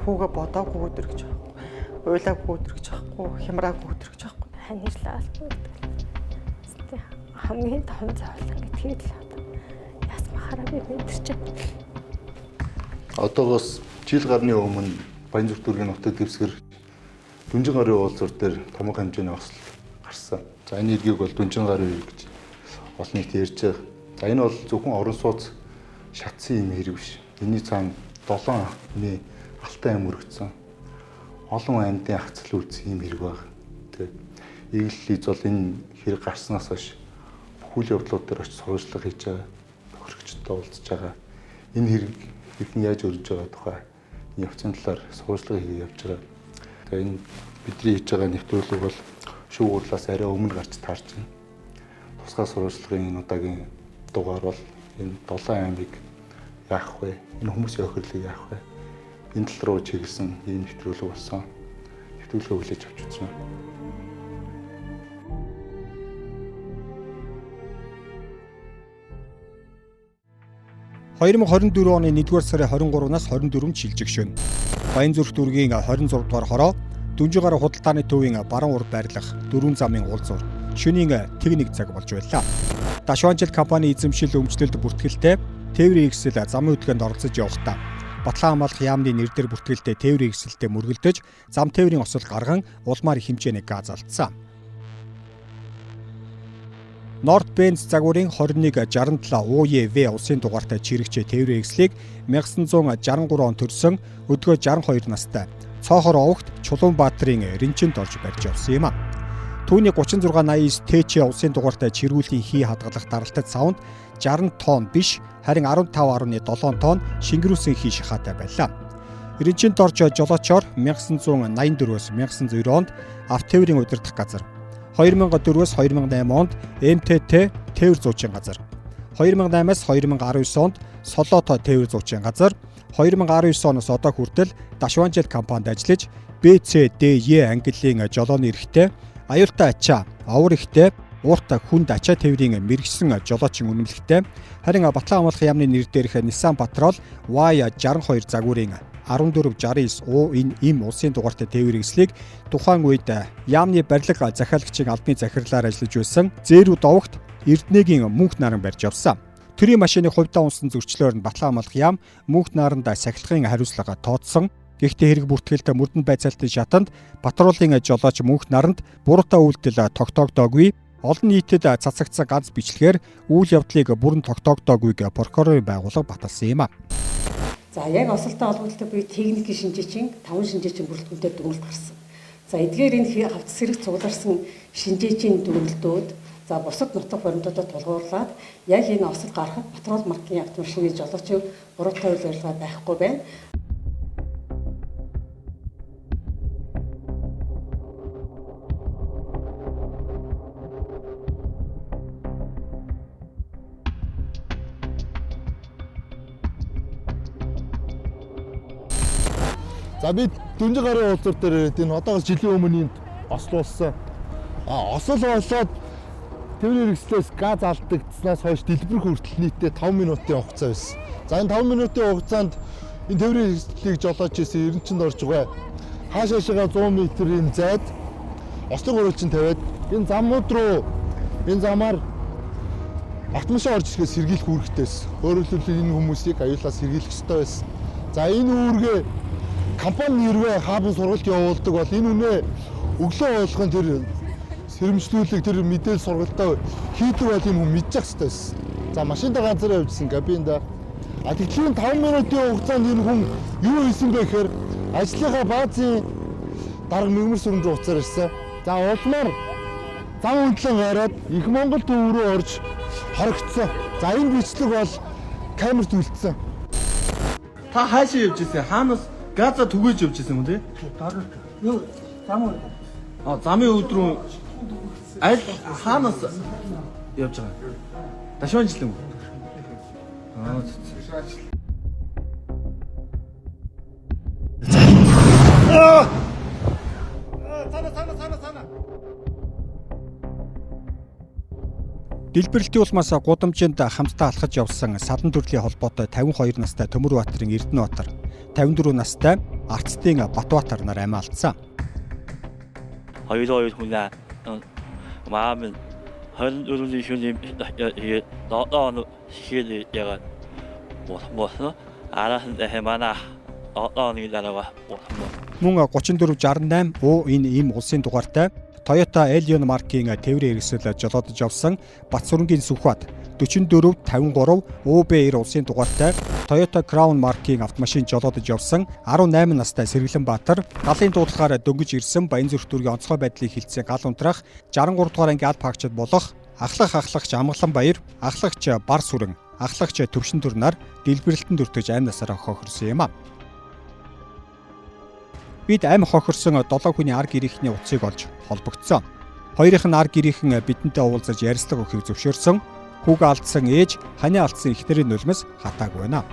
хүүгээ бодоогүй өдөр гэж байгаа. Уйлаагүй өдөр гэж байгаа. Хямраагүй өдөр гэж байгаа. Ханирлаа. Хамгийн том зовлон гэдгийг л яс махараа би мэдэрч байна. Одоогоос жил гарны өмнө Баянзүрх дүүргийн нутаг дэвсгэр Дүнжин гарын уулзуур дээр томог хэмжээний осол гарсан. За энэ иргээг бол Дүнжин гарын ирэг гэж олон нийт ярьж байгаа. За энэ бол зөвхөн орон сууц шатсан юм хэрэг биш. Энийний цаана 7 ахны алтай ам өргөцсөн. Олон амьдын ахцал үйлдсэн юм хэрэг байна. Тэгээд Эглэлиз бол энэ хэрэг гарснаас хойш бүхэл явдлууд дээр очиж сурвалжлага хийж байгаа. Тохирогчдод уулзж байгаа. Энэ хэрэг хэдэн яаж өрнөж байгаа тухай явцын талаар сурвалжлага хийгээд явж байгаа. Тэгээд энэ бидний хийж байгаа нэвтрүүлэг бол шүүх хурлаас арай өмнө гарч таарч байна. Тусгай сурвалжлагын энэ удаагийн дугаар бол энэ 7 аймыг яах вэ? Энэ хүмүүсийн охирлыг яах вэ? Энэ тал руу чиглэсэн ийм нэвтрүүлэг болсон. Нэвтрүүлгээ хүлээж авч үзсэн. 2024 оны 1-р сарын 23-наас 24-нд шилжигшвэн. Баянзүрх дүүргийн 26 дугаар хороо Дүнжин гарын худалдааны төвийн баруун урд байрлах 4 замын уулзуур шөнийн тэг 1 цаг болж байлаа. Дашванжил компани эзэмшил өмчлөлд бүртгэлтэй тээврийн ихсэл замын хөдөлгөөнд оролцож явахдаа Батлан хамгаалах яамны нэрээр бүртгэлтэй тээврийн ихсэлтэд мөргөлдөж зам тээврийн осол гарган улмаар их хэмжээний газ алдсан. Нордбенз загварын 2167 УЕВ улсын дугаартай чирэгчээ тээврийн ихслийг 1963 он төрсөн өдгөө 62 настай Цоохор овогт Чулуунбаатарын Ринчинд орж барьж явсан юм а. Түүний 3689 ТЧ улсын дугаартай чиргүүлийн хий хадгалах даралтад савнд 60 тонн биш харин 15.7 тонн шингэрүүлсэн хий шахаатай байлаа. Ринчинд орж жолоочоор 1984-өөс 1990 онд автотээврийн удирдах газар 2004-өөс 2008 онд МТТ тээвэр зуучин газар, 2008-аас 2019 онд Солото тээвэр зуучин газар, 2019 оноос одоо хүртэл Дашванжил компанид ажиллаж БЦДЕ ангиллын жолооны эрхтэй, аюултай ачаа, авар эрхтэй, ууртай хүнд ачаа тээврийн мэрэгсэн жолоочин үнэмлэхтэй, харин Батлан хамгаалах яамны нэр дээрх Nissan Patrol Y62 загварын 1469 энэ им улсын дугаартай тээврийн эслийг тухайн үед яамны барилга захиалагчийн албаны захирлаар ажиллаж байсан Зээрүүд овогт Эрдэнэгийн Мөнх наран барьж явсан. Төрийн машины хувьдаа унсан зөрчлөөр нь Батлан хамгаалах яам Мөнх наранд сахилгын хариуцлага тооцсон. Гэхдээ хэрэг бүртгэлтэй мөрдөн байцаалтын шатанд патрулын жолооч Мөнх наранд буруутай үйлдэл тогтоогдоогүй. Олон нийтэд цацагдсан ганц бичлэгээр үйл явдлыг бүрэн тогтоогдоогүйг прокурорын байгууллага баталсан юм а. За яг осолтой холбоотой буюу техникийн шинжээчин 5 шинжээчин бүрэлдэхүүнтэй дүгнэлт гарсан. За эдгээр энэ хавцас хэрэг цугларсан шинжээчийн дүгнэлтүүд за бусад нутаг баримтуудад тулгуурлаад яг энэ осол гарахад патрул маркийн автомашины жолоочийн буруутай үйл ажиллагаа байхгүй байна. За бид Дүнжин гарын уулзуур дээр энэ одоогоос жилийн өмнө ослуулсан. Осол болоод тээврийн хэрэгслээс газ алдагдсанаас хойш дэлбэр хүртэл нийтдээ 5 минутын хугацаа байсан. За энэ 5 минутын хугацаанд энэ тээврийн хэрэгслийг жолооч ирсэн Эрдэнэчинд орж байгаа. Хаашаашаа 100 м-ийн зайд ослог хөрөлчин тавиад энэ замууд руу энэ замаар автомашин орж ирэхээс сэргийлэх үүрэгтэйсэн. Өөрөөр хэлбэл энэ хүмүүсийг аюулаас сэргийлэх ёстой байсан. За энэ үүргээ компани нэрвээ хаабын сургалт явуулдаг бол энэ үнэ өглөө болгон тэр сэрэмжлүүлэг тэр мэдээлэл сургалтаа хийдэг бол энэ хүн мэдчих хэрэгтэй байсан. За машинда ганцаараа явжсэн кабинда. Тэгтлийн 5 минутын хугацаанд энэ хүн юу хийсэн бэ гэхээр ажлынхаа баазын дарга мэгмэр сүрэмж уцаар ирсэн. За улмаар зам хөндлөн гараад Их Монгол төв рүү орж хоригдсон. За энэ бичлэг бол камерт үлдсэн. Та хаашаа явж ирсэн? Хаанаас газа түгээж явж ирсэн юм тий? Юу зам уу? Замын өвд рүү аль хаанаас явж байгаа? Дашванжил юм. Цана. Дэлбэрэлтийн улмаас гудамжинд хамтдаа алхаж явсан садан төрлийн холбоотой 52 настай Төмөр Баатарын Эрдэнэ Батар 54 настай арцтын Батбаатар нар амиа алдсан. Хоёулаа хүнээ маамын хөлөөллийн шүний доон хийлээ яга мосно арахан хэмана дооныг дараага мөн 3468 уу энэ им улсын дугаартай Toyota Allion маркийн тээврийн хэрэгсэл жолоодож явсан Батсүрэнгийн Сүхбаат 4453 UB9 улсын дугаартай Toyota Crown маркийн автомашин жолоодож явсан 18 настай Сэргэлэн Баатар галын дуудлагаар дөнгөж ирсэн Баянзүрх дүүргийн онцгой байдлыг хилцэн гал унтраах 63 дугаар анги аль пагчд болох ахлагч Амгалан Баяр, ахлагч Бар Сүрэн, ахлагч Төвшин Түр нар дэлбэрэлтэн дүртэж амь насаараа хохирсон юм а. Бид амь хохирсон 7 хүний ар гэрийнхний утсыг олж холбогдсон. Хоёрын нь ар гэрийнхэн бидэнтэй уулзаж ярилцлага өгөхийг зөвшөөрсөн. Хүүгээ алдсан ээж, ханиа алдсан эхнэрийн нулимс хатаагүй байна.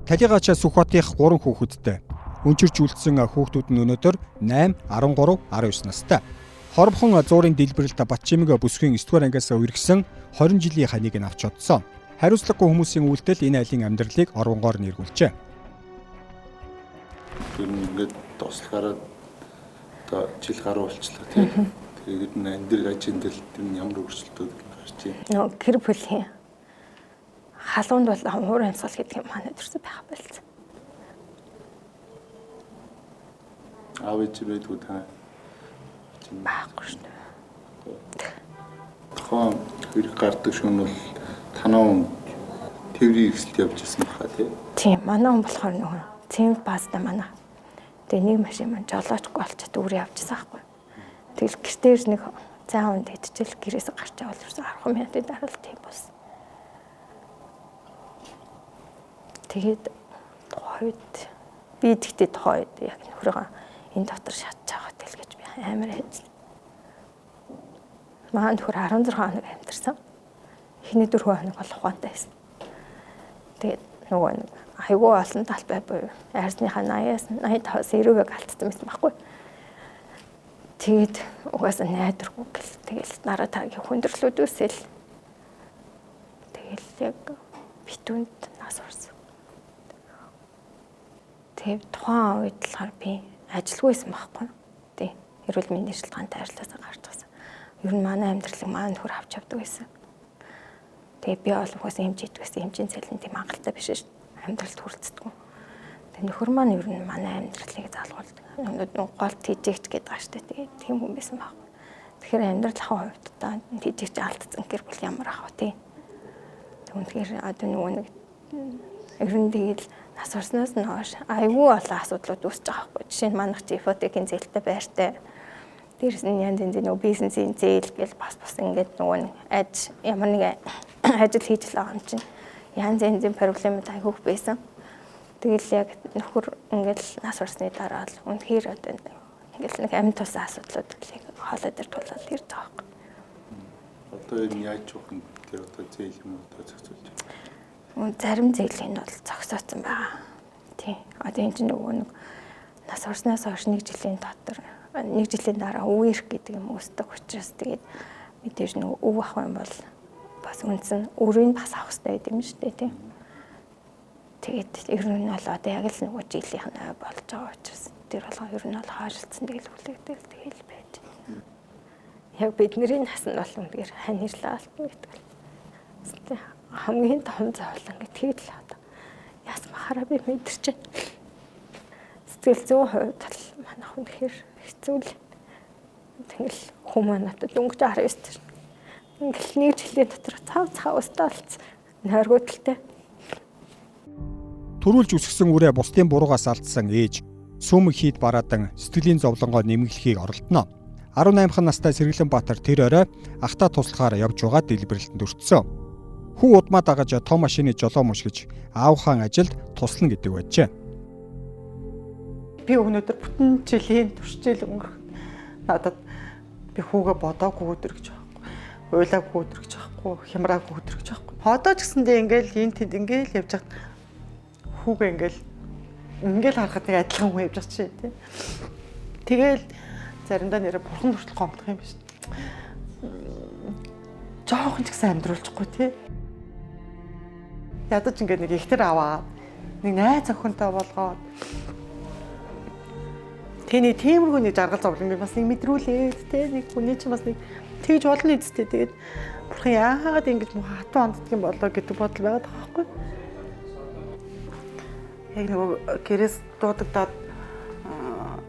Талигаач Сүхбаатын 3 хүүхэдтэй. Өнчирч үлдсэн хүүхдүүд нь өнөөдөр 8, 13, 19 настай. Хоромхон зуурын дэлбэрэлт Батчимэг бүсгийн 9-р ангиас үргэсэн 20 жилийн ханыг нь авч одсон. Хариуцлагагүй хүмүүсийн үйлдэл энэ айлын амьдралыг орвонгоор нэргүүлжээ. Тэр ингээд тослохаараа одоо жил гаруй болчихлоо тийм. Тэгээд энэ ажин дээр ямар өөрчлөлтүүд гарч байна? Гэр бүлийн халуунд бол уур амьсгал гэдэг юм манай төрсөн байх байлцсан. Аав ээж байдгүй та. Байхгүй шүү дээ. Тухайн хэрэг гардаг шөнө бол танаа тээврийн хэрэгсэлд явж ирсэн баха тийм. Манай хүн болохоор нөгөө цемент баазтай манай. Тэгээ нэг машин маань жолоочгүй болчиход үүрээ явчихсан байхгүй. Тэгэл гэртээр нэг цаан хүнд идчихэл гэрээс гарч явал ерөөсөй 10 минутын дараа л тийм болсон. Тэгээд тухайд би тэгтээ тухайд яг нөхрөөгөө энэ дотор шатж байгаа тэл гэж би амар хайж. Маань нөхөр 16 хоног амьдэрсэн. Эхний 4 хоног бол ухаантай байсан. Тэгээд нөгөө нэг айгүй олон талбай буюу арьсныхаа 80-аас 85-аас 90% алдсан байсан байхгүй. Тэгээд угаасаа найдваргүй гэл тэгэл нараа тагийн хүндрэлүүд үсэл. Тэгэл яг битүүнд нас орсон. Тэгээд тухайн үед болохоор би ажилгүйсэн байхгүй. Тий. Эрүүл мэндийн шилтгаантай ажилласаа гарч байсан. Ер нь манай амьдралыг маань нөхөр авч явдаг байсан. Тэгээ би бол угаасаа хэмжиж идэгсэн хэмжээний цалин тийм анхааралтай биш шүү. Амьдралд хүрэлцдэг. Тэгээ нөхөр маань ер нь манай амьдралыг залгуулдаг. Гол тийжэгч гэдэг байгаа шүү дээ. Тэгээ тийм хүн байсан баг. Тэгэхээр амьдрал ахын хувьд одоо тийжэгч алдсан гэр бүл ямар ах вэ тий. Тэгвэл одоо нөгөө нэг ер нь тэгэл нас орсноос нь хойш айгүй олон асуудлууд үүсэж байгаа байхгүй. Жишээ нь манайх ипотекийн зээлтэй байртай. Дээрс нь янз янзын нөгөө бизнесийн зээл гэл бас ингээд нөгөө нэг ямар нэг ажил хийж л байгаа юм чинь янз янзын проблемд айгүйх байсан. Тэгэл яг нөхөр ингээд нас орсны дараа л үнэхээр одоо ингээд нэг амин тусан асуудлууд хоолой дээр тулаад ирж байгаа байхгүй. Одоо энэ яаж жоохон тэр одоо зээл юм одоо зохицуулж байна. Зарим зээлийн бол зогсооцсон байгаа. Тий. Одоо энэ чинь нөгөө нэг нас орсноос хойш 1 жилийн дотор 1 жилийн дараа өв ирэх гэдэг юм үүсдэг учраас тэгээд мэдээж нөгөө өв ах юм бол бас үнсэн өрийг бас авах хэрэгтэй юм шүү дээ тий. Тэгээд ер нь бол одоо яг л нөгөө жилийнх нь болж байгаа учраас тэр болгоо ер нь бол хаашилсан тэгэл хүлээгдэл тэгэл байж. Яг бидний нас нь бол үнээр ханирлаа алтна гэдэг. Тэ хамгийн том зовлон гэдгийг л одоо яасан бахараа би мэдэрч байна. Сэтгэл зүйн хувьд л манайх үнэхээр хэцүү л. Тэгэл хүмүүс надад дөнгөж 19 тэр. Ингээл 1 жилийн дотор цав өстө олцсон. Нойргуудалтай. Төрүүлж үсгсэн үрээ бусдын буруугаас алдсан ээж сүм хийд бараадан сэтгэлийн зовлонгоо нэмгэлхийг оролдоно. 18 настай Сэргэлэн Баатар тэр орой ахта туслахаар явж байгаа дэлбэрэлтэнд өртсөн. Хүү удмаа дагаж том машины жолоо мушгиж аавхаан ажилд туслана гэдэг байжээ. Би өнөөдөр бүтэн жилийн туршил өнгөрөх надад би хүүгээ бодоогүй өдөр гэж байхгүй. Уйлаагүй өдөр гэж байхгүй. Хямраагүй өдөр гэж байхгүй. Одоо ч гэсэндээ ингээл энэ тэнд ингээл явж хат хүүгээ ингээл харахад нэг адилхан хүн явж байгаа чи тий. Тэгэл заримдаа нэрэ бурхан хүртэл гомдох юм биш. жоохон ч гэсэн амьдруулчихгүй тий. Ядаж ингээд нэг ихтер аваад нэг найз охинтой болгоод тэний тиймэрхүү нэг жаргал зовлон би бас нэг мэдрүүлээд тий нэг хүний чинь бас нэг тэгж болно үсттэй тэгээд бурхан яагаад ингэж муу хатан онддаг юм болоо гэдэг бодол байгаад байгаа байхгүй. Яг нөгөө гэрээс дуудагдаад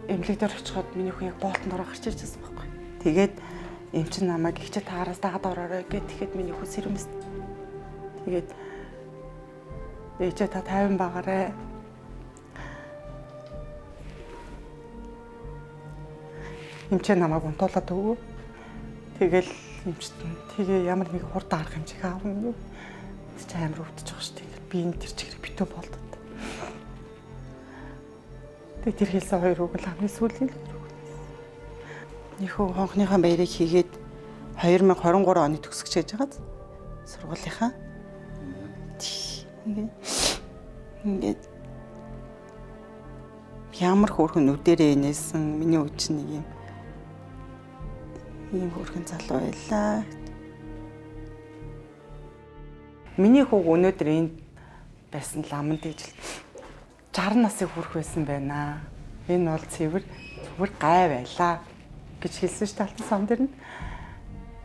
эмнэлэгдэр очиход миний хүн яг боолтонд ороо гарч ирж байсан байхгүй. Тэгээд эмч намайг ихчээ таараас дагаад ороорой гэд тэгэхэд миний хүн сэрэмс. Тэгээд ээжээ та 50 багаарэ. Эмчээ намайг унтуулаад өгөө. Тэгэл эмчт тэгээ ямар нэг хурд арга хэмжээг аавна юу. Чи амар өвдөж байгаа шүү дээ. Би энэ тэр чигээр битүү болдод. Тэгээ тэр хэлсэн хоёр үг л хамгийн сүүлийн үг. Нөхөө хонхныхаа баярыг хийгээд 2023 оны төгсгч хийж байгаад сургуулийнхаа ингээд ямар хөөрхөн нүдэрээ инээсэн миний үуч нэг ийм хөөрхөн залуу байлаа. Миний хүүг өнөөдөр энд байсан ламанд ижил 60 насыг хүрэх байсан байна. Энэ бол цэвэр зүгээр гай байлаа гэж хэлсэн ш талтан сан дээр нь.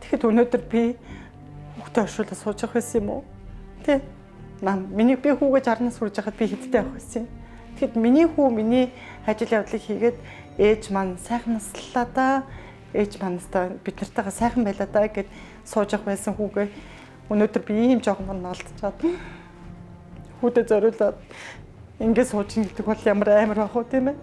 Тэгэхэд өнөөдөр би хүүхдээ оршуулаад сууж явах байсан юм уу? Тэ. Миний би хүүгээ 60 нас хүрэж байхад би хэдтэй авах байсан юм. Тэгэхэд миний хүү миний ажил явдлыг хийгээд ээж маань сайхан наслаа да. Ээж манастаа бид нартайгаа сайхан байлаа да гэд сууж явах байсан хүүгээ өнөөдөр би ийм жоохон мань алдчихад хүүдэд зориулаад ингээд сууж нэгдэг бол ямар амар байх вэ тийм ээ.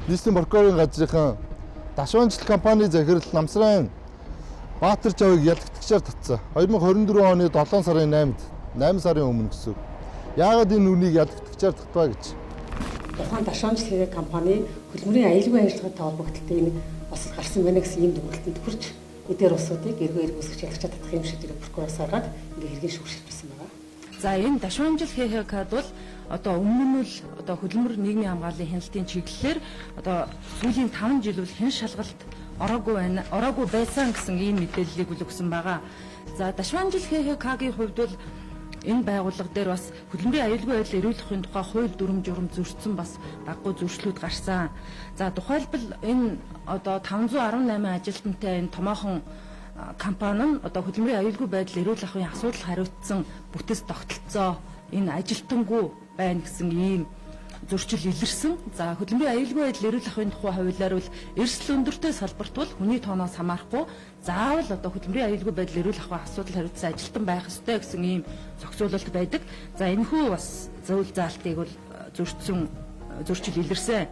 Нийслэлийн прокурорын газрынхан Дашванжил компани захирал Намсран Баатар Жавыг ялагдагчаар татсан. 2024 оны 7 сарын 8-нд 8 сарын өмнө гэсэн. Яагаад энэ үнийг ялагдагчаар татваа гэж. Тухайн Дашванжил компани хөдөлмөрийн аюулгүй ажиллагаатай холбогдолтой энэ бас гарсан байна гэсэн ийм дүгнэлтэнд хүрч эдгээр улсуудыг эргөө үүсгэж ялгачаа татах юм шиг зэрэг прокуроос гаргаад ингээ хэргийн шүүгшилжсэн байгаа. За энэ Дашванжил ХХК-д бол одоо өмнө нь л одоо хөдөлмөр нийгмийн хамгааллын хяналтын чиглэлээр одоо сүүлийн 5 жил бол хэн шалгалт ороогүй байсан гэсэн ийм мэдээллийг өгсөн байгаа. За Дашванжил ХХК-гийн хувьд бол энэ байгууллага дээр бас хөдөлмөрийн аюулгүй байдлыг эрүүлэхийн тухай хууль дүрм журам зөрчсөн бас баггүй зөрчлүүд гарсан. За тухайлбал энэ одоо 518 ажилтнтай энэ томоохон компани нь одоо хөдөлмөрийн аюулгүй байдлыг эрүүл ахуйн асуудал хариуцсан бүтэц тогтолцоо энэ ажилтангүй байна гэсэн ийм зөрчил илэрсэн. За хөдөлмөрийн аюулгүй байдлыг эрүүл ахуйн тухай хуулиар бол эрсдэл өндөртэй салбарт бол хүний тооноос хамаарахгүй заавал одоо хөдөлмөрийн аюулгүй байдлыг эрүүл ахуйн асуудал хариуцсан ажилтан байх ёстой гэсэн ийм зохицуулалт байдаг. За энэхүү бас зөвлөл заалтыг бол зөрчил илэрсэн.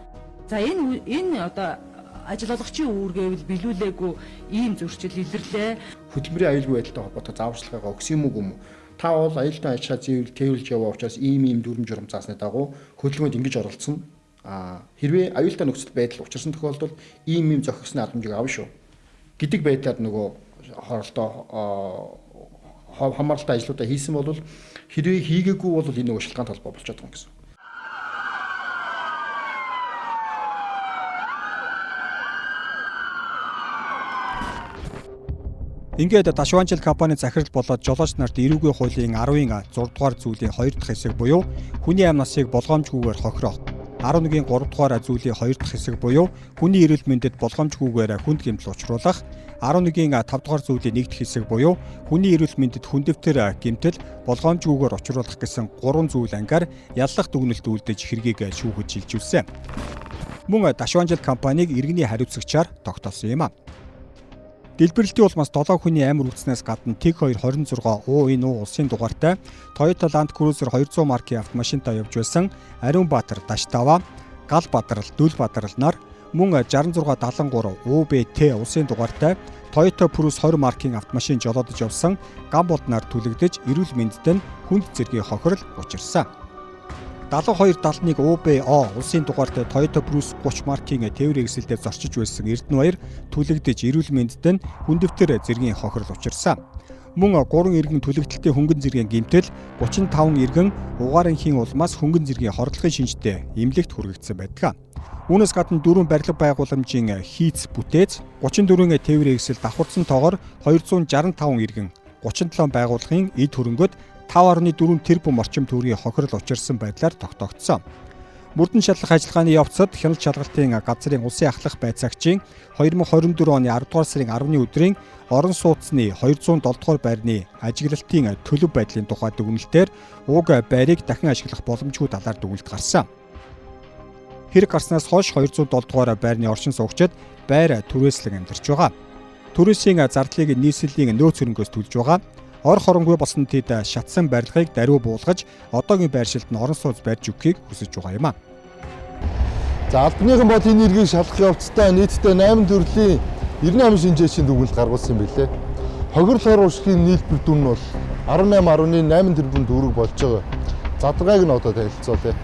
За энэ одоо ажил олгогчийн үүргээвэл биелүүлээгүй ийм зөрчил илэрлээ. Хөдөлмөрийн аюулгүй байдалтай холбоотой зааварчилгаагаа өгсөн юм уу? Та бол аюултай ажлаа тээвэрлж яваа учраас ийм дүрм журам заасны дагуу хөдөлгөөнд ингэж оролцсон. Хэрвээ аюултай нөхцөл байдал учирсан тохиолдолд ийм зохицсны арга хэмжээг авна шүү. Гэдэг байдлаар нөгөө хоолтой хамааралтай ажлуудаа хийсэн бол хэрвээ хийгээгүй бол энэ нөгөө шалтгаан толгой болж байгаа юм гэсэн. Ингээд Дашванжил компани захирал болоод жолооч нарт эрүүгийн хуулийн 10-ын 6 дугаар зүйлийн 2 дахь хэсэг буюу хүний амь насыг болгоомжгүйгээр хохирох, 11-ийн 3 дугаар зүйлийн 2 дахь хэсэг буюу хүний эрүүл мэндэд болгоомжгүйгээр хүнд гэмтэл учруулах, 11-ийн 5 дугаар зүйлийн 1 дахь хэсэг буюу хүний эрүүл мэндэд хүндэвтэр гэмтэл болгоомжгүйгээр учруулах гэсэн 3 зүйл ангиар яллах дүгнэлт үлдэж хэргийг шүүхэд шилжүүлсэн. Мөн Дашванжил компаниг иргэний хариуцагчаар тогтоосон юм а. Дэлбэрэлтийн улмаас 7 хүний амир үлдснээс гадна TIG-226 УНУ улсын дугаартай Toyota Land Cruiser 200 маркийн автомашинтай явж байсан Ариун Баатар Даштава, Гал Бадрал, Дүл Бадрал нар мөн 6673 УБТ улсын дугаартай Toyota Prius 20 маркийн автомашин жолоодож явсан Гамболд нар түлэгдэж эрүүл мэндэд нь хүнд зэргийн хохирол учирсан. 7271 УБО улсын дугаартай Toyota Prius 30 маркийн тээврийн хэсэлдээ зорчиж байсан Эрдэнэбаяр түлэгдэж эрүүл мэндэд нь хүндэвтэр зэргийн хохирол учирсан. Мөн 3 иргэн түлэгдэлтэй хөнгөн зэргийн гэмтэл 35 иргэн угааранхийн улмаас хөнгөн зэргийн хордлогын шинжтэй эмнэлэгт хүргэгдсэн байдаг. Үүнээс гадна 4 барилга байгууламжийн хийц бүтээц 34 тээврийн хэсэл давхарсан тоогоор 265 иргэн 37 байгууллагын эд хөрөнгөд 5.4 тэрбум орчим төгрөгийн хохирол учирсан байдлаар тогтоогдсон. Мөрдөн шалгах ажиллагааны явцад хяналт шалгалтын газрын улсын ахлах байцаагчийн 2024 оны 10 дугаар сарын 10-ны өдрийн орон сууцны 207 дугаар байрны ажиглалтын төлөв байдлын тухай дүгнэлтээр уг байрыг дахин ашиглах боломжгүй талаар дүгнэлт гарсан. Хэрэг гарснаас хойш 207 дугаар байрны оршин суугчид байр түрээслэн амьдарч байгаа. Түрээсийн зардлыг нийслэлийн нөөц хөрөнгөөс төлж байгаа. Ор хоронгүй болсон тэд шатсан барилгыг даруй буулгаж одоогийн байршилд нь орон сууц барьж өгөхийг хүсэж байгаа юм а. За албаныхан бол энэ иргэний шалгах явцдаа нийтдээ 8 төрлийн 98 шинжээчийн дүгнэлт гаргуулсан юм билээ. Хохирол хор уршигын нийлбэр дүн нь бол 18.8 тэрбум төгрөг болж байгаа. Задгааг нь одоо танилцуулъя.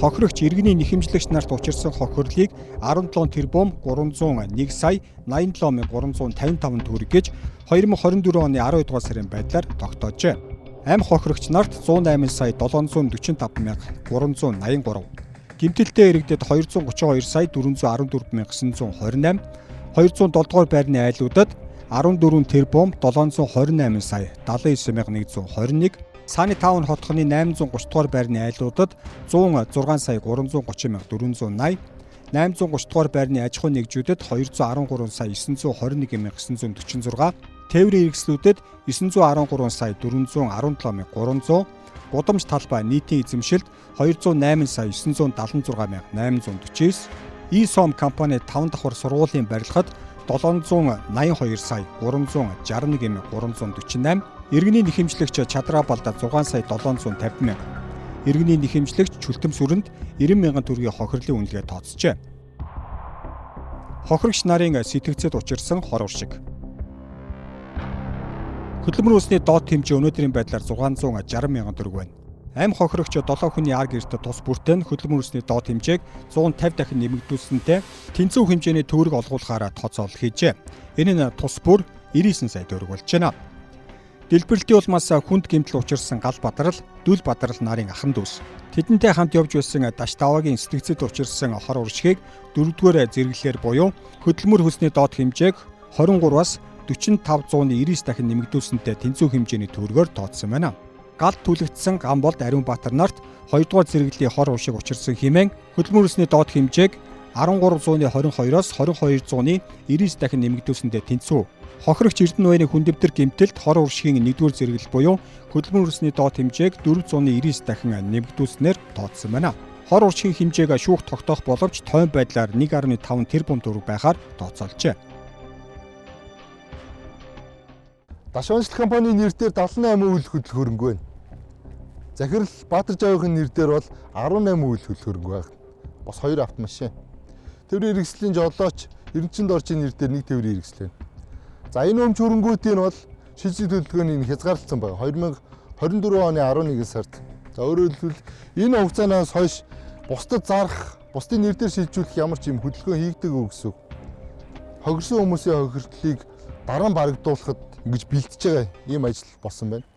Хохирогч иргэний нэхэмжлэгч нарт учирсан хохирлыг 17 тэрбум 301 сая 87,355 төгрөг гэж 2024 оны 12 дугаар сарын байдлаар тогтоожээ. Амь хохирогч нарт 108 сая 745,383, гэмтэлтэй иргэдэд 232 сая 414,928, 207 дугаар байрны айлуудад 14 тэрбум 728 сая 79,121, Сааны 5 хотхны 830 дугаар байрны айлуудад 106 сая 330,480, 830 дугаар байрны аж ахуйн нэгжүүдэд 213 сая 921,946, тээврийн хэрэгслүүдэд 913 сая 417,300, гудамж талбай нийтийн эзэмшилд 208 сая 976,849, E-som компани 5 давхар сургуулийн барилгад 782 сая 361,348, иргэний нэхэмжлэгч Чадраа балда 6 сая 750 мянга, иргэний нэхэмжлэгч Чүлтэм сүрэнд 90 мянган төгрөгийн хохирлын үнэлгээ тооцжээ. Хохирогч нарын сэтгцэд учирсан хор уршиг. Хөдөлмөр үүсний доод хэмжээ өнөөдрийн байдлаар 660 мянган төгрөг байна. Амь хохирогч 7 хүний ар гэрт тус бүртэн хөдөлмөр үүсний доод хэмжээг 150 дахин нэмэгдүүлсэнтэй тэнцүү хэмжээний төгрөг олгуулахаараа тооцоолол хийжээ. Энэ нь тус бүр 99 сая төгрөг болж байна. Дэлбэрэлтийн улмаас хүнд гэмтэл учирсан Гал Бадрал, Дүл Бадрал нарын ахан дүүс. Тэдэнтэй хамт явж байсан Даш Даваагийн сэтгцэд учирсан хор уршигыг 4-р зэрэглэлээр буюу хөдөлмөр хөлсний доод хэмжээг 23-аас 45,199 дахин нэмэгдүүлсэнтэй тэнцүү хэмжээний төгрөгөөр тооцсон байна. Гал түлэгдсэн Гамболд Ариун Баатар нарт 2-р зэрэглэлийн хор уршиг учирсан хэмээн хөдөлмөр хөлсний доод хэмжээг 1322-оос 2299 дахин нэмэгдүүлсэнтэй тэнцүү. Хохирогч Эрдэнэ Баярын хүндэвтэр гэмтэлд хор уршигийн 1-р зэрэглэл буюу хөдөлмөр хөлсний доод хэмжээг 499 дахин нэмэгдүүлснээр тооцсон байна. Хор уршигийн хэмжээг шүүх тогтоох боловч тойм байдлаар 1.5 тэрбум төгрөг байхаар тооцоолжээ. Дашванчлал компанийн нэрээр 78 үйл хөдлөх хөрөнгө байна. Захирал Баатар Жавийнхын нэрээр бол 18 үйл хөдлөх хөрөнгө байна. Бас 2 автомашин. Тээврийн хэрэгслийн жолооч Эрдэнэчин дорчийн нэрээр 1 тээврийн хэрэгсэл байна. За энэ өмч хөрөнгүүдийн бол шийдвэр төлөвлөгөөний хязгаарлагдсан байна. 2024 оны 11 сард. За өөрөөр хэлбэл энэ хугацаанаас хойш бусдад зарах, бусдын нэрээр шилжүүлэх ямар ч юм хөдөлгөөн хийгдэггүй гэсэн. Хохирсон хүмүүсийн хохирдлыг дараа нь барагдуулахад ингэж бэлтэж байгаа ийм ажил болсон байна.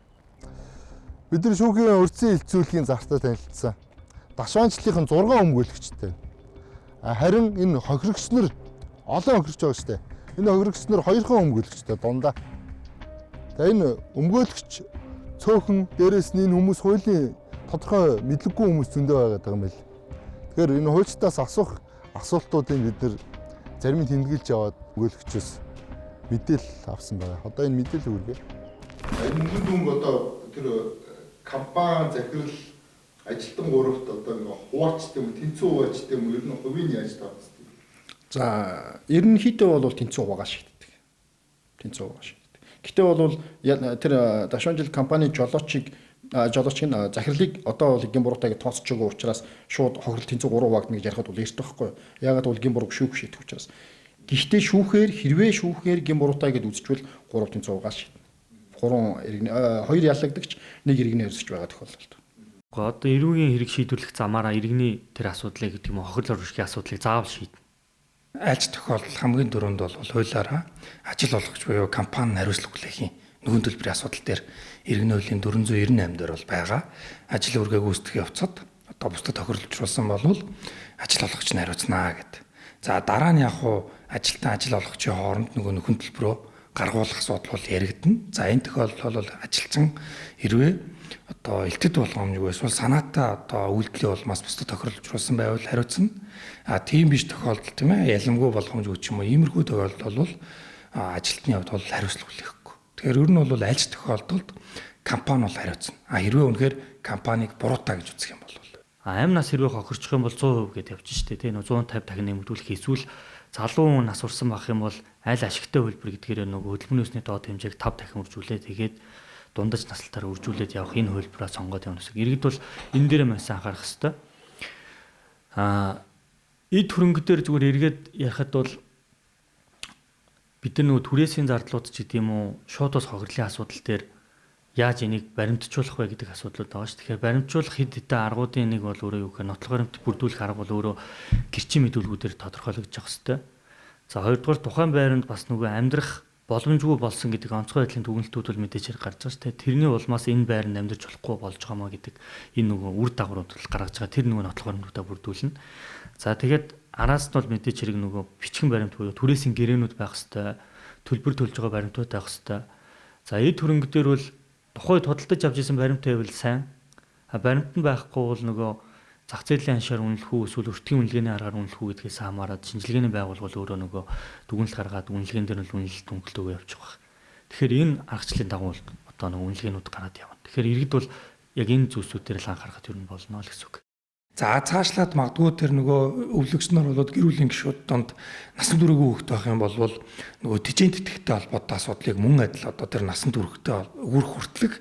Бид нар шүүхийн урьдчилан хилцүүлгийн зартаа танилцсан. Дашванчлалын 6 өмгөөлөгчтэй. Харин энэ хохирогч нар олон хохирч байгаа шүү дээ. Энэ хохирогч нар 2хан өмгөөлөгчтэй дундаа. За энэ өмгөөлөгч цөөхөн дээрээс нь энэ хүмүүс хуулийн тодорхой мэдлэггүй хүмүүс зөндөө байгаа юм байна. Тэгэхээр энэ хуульчдаас асуух асуултуудыг бид нар зарим нь тэмдэглэж яваад өмгөөлөгчөөс мэдээлэл авсан байгаа. Одоо энэ мэдээлэл үргээ. Энэ мөнгө дүнг одоо тэр компани захирал ажилтан гуравт одоо ингээ хуваачтай юм, тэнцүү хуваачтай юм, ер нь хувийн яаж тооцдог? За, ерөнхийдөө бол тэнцүү хуваагаа шийддэг. Тэнцүү хуваагаа шийддэг. Гэтэ бол тэр Дашванчлал компани жолоочийн захирлыг одоо бол эгийн буруутай гэж тооцож байгаа учраас шууд хохирол тэнцүү 3 хуваагдана гэж ярихад бол эрт байхгүй. Яагаад бол эгийн бурууг шүүх шийдэх учраас. Гэхдээ хэрвээ шүүхээр эгийн буруутай гэж үзчихвэл 3 тэнцүү хуваагаа шийднэ. 2 яллагдагч 1 иргэний өрсөж байгаа тохиолдолд. Одоо эрүүгийн хэрэг шийдвэрлэх замаараа иргэний тэр асуудлыг гэдэг юм хохирол уршигын асуудлыг заавал шийднэ. айлч тохиолдол хамгийн дөрөнд бол хуулиараа ажил олгогч буюу компани хариуцлага хүлээхийн нөхөн төлбөрийн асуудал дээр иргэн хуулийн 498 дээр бол байгаа. Ажил үргээ гүйцэтгэх явцад одоо бусдад тохиолдуулсан бол ажил олгогч нь хариуцнаа гэдэг. За дараа нь яг хуу ажилтан ажил олгогчийн хооронд нөгөө нөхөн төлбөрөө гаргуулах асуудал бол яригдана. За энэ тохиолдол бол ажилчин хэрвээ одоо элтэд болгоомжгүй эсвэл санаатай одоо үйлдэлийн улмаас бусдад тохиолдуулсан байвал хариуцна. Тийм биш тохиолдол тийм ээ яламгүй болгоомжгүй ч юм уу иймэрхүү тохиолдол бол ажилтны хувьд бол хариуцлага хүлээхгүй. Тэгэхээр ер нь бол аль ч тохиолдолд компани бол хариуцна. Хэрвээ үнэхээр компанийг буруутаа гэж үзэх юм бол амь нас хэрвээ хохирчих юм бол 100% гэдээ явчих шүү дээ. Тийм 150 дахин нэмэгдүүлэх эсвэл залуу нас урсан байх юм бол аль ашигтай хөлбөр гэдгээр нөгөө хөдөлмөрийн өсний доод хэмжээг 5 дахин үржүүлээ. Тэгээд дундаж наслалтаар үржүүлээд явах энэ хөлбөрөө сонгоод явна гэсэн. Иргэд бол энэ дээр маш анхаарах хэрэгтэй. Эд хөрөнгө дээр зүгээр эргээд ярихад бол бид нар нөгөө түрээсийн зардлууд ч гэдэм үү шуудаас хохирлын асуудал дээр яаж энийг баримтжуулах вэ гэдэг асуудлууд байгаа шүү. Тэгэхээр баримтжуулах хэд хэдэн аргуудын нэг бол өөрөө юу гэх нотлох баримт бүрдүүлэх арга бол өөрөө гэрчийн мэдүүлгүүдээр тодорхойлогдож явах хэрэгтэй. За хоёрдугаар тухайн байранд бас нөгөө амьдрах боломжгүй болсон гэдэг онцгой байдлын дүгнэлтүүд бол мэдээж хэрэг гарч байгаа шүү дээ. Тэрний улмаас энэ байранд амьдарч болохгүй болж байгаамаа гэдэг энэ нөгөө үр дагаврууд гаргаж байгаа. Тэр нөгөө нотлох баримтуудаа бүрдүүлнэ. За тэгээд араас нь бол мэдээж хэрэг нөгөө бичгэн баримт буюу түрээсийн гэрээнүүд байх хэвээр, төлбөр төлж байгаа баримтууд байх хэвээр. За эд хөрөнгө дээр бол тухайд худалдаж авч исэн баримт байвал сайн. Баримт нь байхгүй бол нөгөө зах зээлийн аншаар үнэлэх үү эсвэл өртгийн үнэлгээний аргаар үнэлэх үү гэдгээс хамаарат шинжилгээний байгууллага өөрөө нөгөө дүгнэлт гаргаад үнэлгээнд дээр нь үнэлэлт төнгөлтөө явуучих واخ. Тэгэхээр энэ аргачлалын дагуу одоо нөгөө үнэлгээнүүд гараад явна. Тэгэхээр иргэд бол яг энэ зүйлсүүдээр л анхаарахад юу болно л гэсэн үг. За цаашлаад магадгүй тэр нөгөө өвлөгчнөр болоод гэр бүлийн гишүүд донд насан туршийн хүүхэд байх юм бол нөгөө тэжээн тэтгэхтэй холбоотой асуудлыг мөн адил одоо тэр насан туршидтэй үүрэх хүртлэх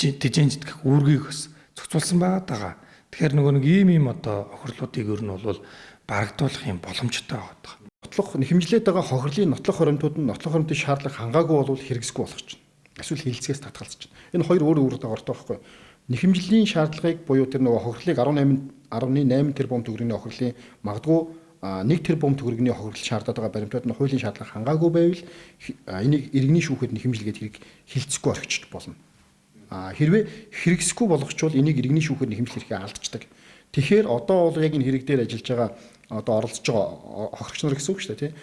тэжээн тэтгэх үүргийг бас зохицуулсан байгаа. Тэгэхээр нөгөө нэг ийм одоо хохирлуудыг ер нь бол барагдуулах юм боломжтой байгаа. Нотлох нэхэмжлээд байгаа хохирлын нотлох хоримтууд нь нотлох хоримтын шаардлага хангаагүй бол хэрэгсэхгүй болох чинь. Эсвэл хилцгээс татгалзаж чинь. Энэ хоёр өөр дагавартай байхгүй. Нэхэмжлийн шаардлагыг буюу тэр нөгөө хохирлыг 18 тэрбум төгрөгийн хохирлын магадгүй 1 тэрбум төгрөгийн хохирол шаардаад байгаа баримтууд нь хуулийн шаардлага хангаагүй байвал энийг иргэний шүүхэд нэхэмжлэгээд хэрэг хилцэхгүй орхиж болно. Хэрвээ хэрэгсэхгүй болгочвол энийг иргэний шүүхэд нэхэмжлэх хэрэгээ алдчихдаг. Тэгэхээр одоо бол яг энэ хэрэг дээр ажиллаж байгаа одоо оролцож байгаа хохирогч нар гэсэн үг шүү дээ, тийм.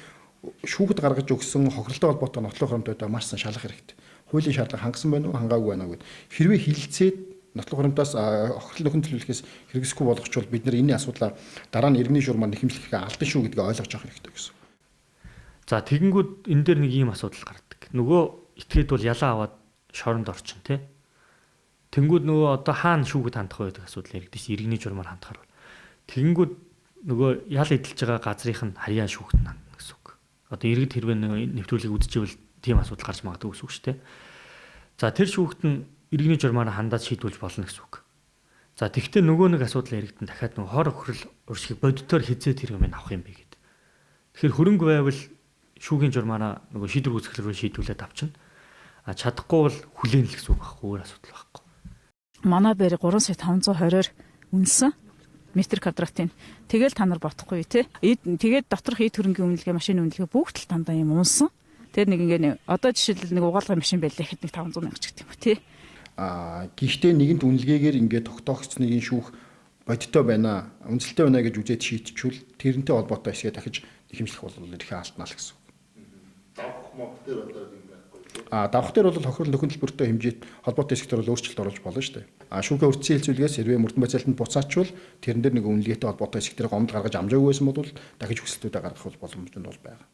Шүүхэд гаргаж өгсөн хохирлтой холбоотой нотлох хоримтуудаа маш сан шалгах хэрэгтэй. Хуулийн шаардлага хангасан байна уу, хангаагүй байна уу гэд. Хэрвээ хилцээд нотлох хоримтоос хохирол нөхөн төлөвлөхөөс хэрэгсэхгүй болгочвол бид нар энэний асуудлаа дараа нь иргэний шуурмаар нэхэмжлэх хэрэгээ алдан шүү гэдгийг ойлгож авах хэрэгтэй гэсэн. За тэгэнгүүт энэ дээр нэг ийм асуудал гардаг. Нөгөө этгээд бол ялаа аваад шоронд орчин тий. Тэнгүүд нөгөө одоо хаана шүүхэд хандах вэ гэдэг асуудал яригдэж шээ иргэний журмаар хандахаар. Тэнгүүд нөгөө ял эдэлж байгаа газрынх нь харьяа шүүхэд хандна гэсэн үг. Одоо иргэд хэрвээ нэвтрүүлгийг үдчихвэл тийм асуудал гарч магадгүй гэсэн үг шүү дээ. За тэр шүүхэд нь иргэний журмаар хандаад шийдвүүлж болно гэсэн үг. За тэгвэл нөгөө нэг асуудал яригдсан дахиад нөгөө хор хохирол уршиг бодитоор хизээд хэрэг юм авах юм бэ гэд. Тэгэхээр хөрөнгө байвал шүүгийн журмаараа нөгөө шийдвэр үүсгэлээр шийдвүүлээд авчна. Чадахгүй бол хүлээн л гэсэн үг байхгүй, өөр асуудал байхгүй. Манай бэр 3.520-оор үнэлсэн метр квадратын. Тэгэл та нар бодохгүй тий. Тэгээд доторх эд хөрөнгийн үнэлгээ, машины үнэлгээ бүгд л дандаа юм унсан. Тэр нэг ингээ одоо жишээлбэл нэг угаалгын машин байлаа гэхэд нэг 500 мянга ч гэдэг юм тий. Гэхдээ нэгэнт үнэлгээгээр ингээд тогтоогцсныг шүүх бодиттой байна, үнэлэлтэй байна гэж үзээд шийдчихвэл тэрнтэй холбоотой хэсгээ дахиж нэхэмжлэх бол эрхээ алдна л гэсэн. Давах дээр бол хохирол нөхөн төлбөртэй хэмжээт холбоотой хэсгээр бол өөрчлөлт оруулж болно шүү дээ. Шүүгээ өртсөн хэлцүүлгээс хэрвээ мөрдөн байцаалтанд буцаачвал тэрэн дээр нэг үнэлгээтэй холбоотой хэсгээр гомдол гаргаж амжаагүй байсан бол дахиж хүсэлтүүдээ гаргах боломж нь бол байгаа.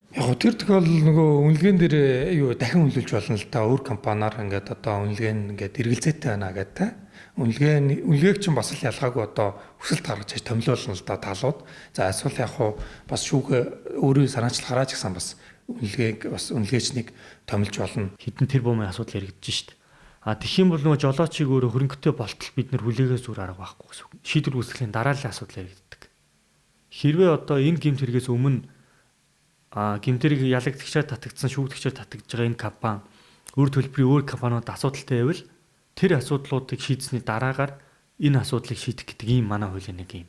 Яг тэр тохиолдол нөгөө үнэлгээнд дээр юу дахин үнэлж болно л да. Өөр компаниар ингээд одоо үнэлгээ нь ингээд эргэлзээтэй байна гэдэг. Үнэлгээг чинь бас л ялгаагүй одоо хүсэлт гаргаж хийж томилуулна л да талууд. За эсвэл яг хуу бас шүүгээ өөрийн санаачлахаараа ч гэсэн бас үнэлгээг бас үнэлгээчнийг томилж болно. Хэдэн тэрбумын асуудал яригдж шít. Тэгэх юм бол нөгөө жолоочийг өөрөө хөрөнгөтэй болтол бид нар хүлээгээс зүгээр арга байхгүй гэсэн. Шийдвэр үүсгэлийн дараалал асуудал яригддаг. Хэрвээ одоо энэ гэмт хэрэгээс өмнө гэмтэрийг ялагдагчаар татагдсан, шүүгдэгчээр татагдж байгаа энэ компани өөр төлбөрийн өөр компаниуд асуудалтай байвал тэр асуудлуудыг шийдсэний дараагаар энэ асуудлыг шийдэх гэдэг ийм манай хуулийн нэг ийм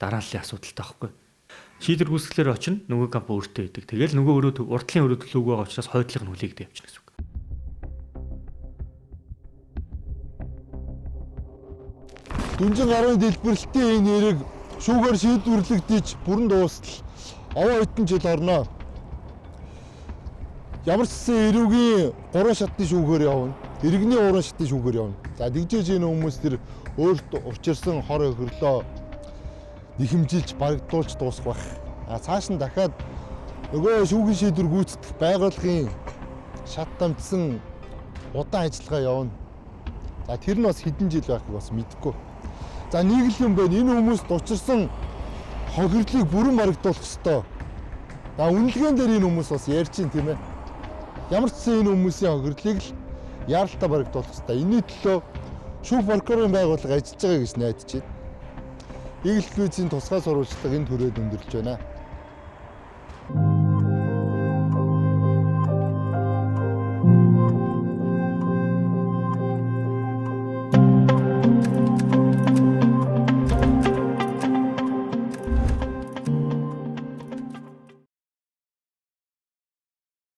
дарааллын асуудалтай байхгүй. Шийдвэр гүйцэтгэлээр очино, нөгөө компани өөртөө идэг. Тэгэл нөгөө урдлын өрөө төлөөг байгаа учраас хойдлыг нь хүлээгдэж явчихна гэсэн үг. Дүнжин гарын дэлбэрэлтийн энэ хэрэг шүүгээр шийдвэрлэгдэж бүрэн дуустал овоо хэдэн жил орно. Ямар ч гэсэн эрүүгийн 3 шатны шүүгээр явна. Иргэний 3 шатны шүүгээр явна. За тэгжээж энэ хүмүүс тэр өөрт учирсан хор хөрлөө нэхэмжилж барагдуулж дуусгах байх. Цааш нь дахиад нөгөө шүүгийн шийдвэр гүйцэтгэх байгууллагын шат дамжсан удаан ажиллагаа явна. За тэр нь бас хэдэн жил байхыг бас мэдэхгүй. За нэг л юм байна. Энэ хүмүүст учирсан хохирлыг бүрэн барагдуулах ёстой. За үнэлгээнд дээр энэ хүмүүс бас ярьж чинь тийм ээ. Ямар ч гэсэн энэ хүмүүсийн хохирлыг л яаралтай барагдуулах ёстой. Энэний төлөө шүүх прокурорын байгууллага ажиллаж байгаа гэж найдаж байна. Игэл телевизийн тусгай сурвалжлага энэ төрөйд өндөрлж байна.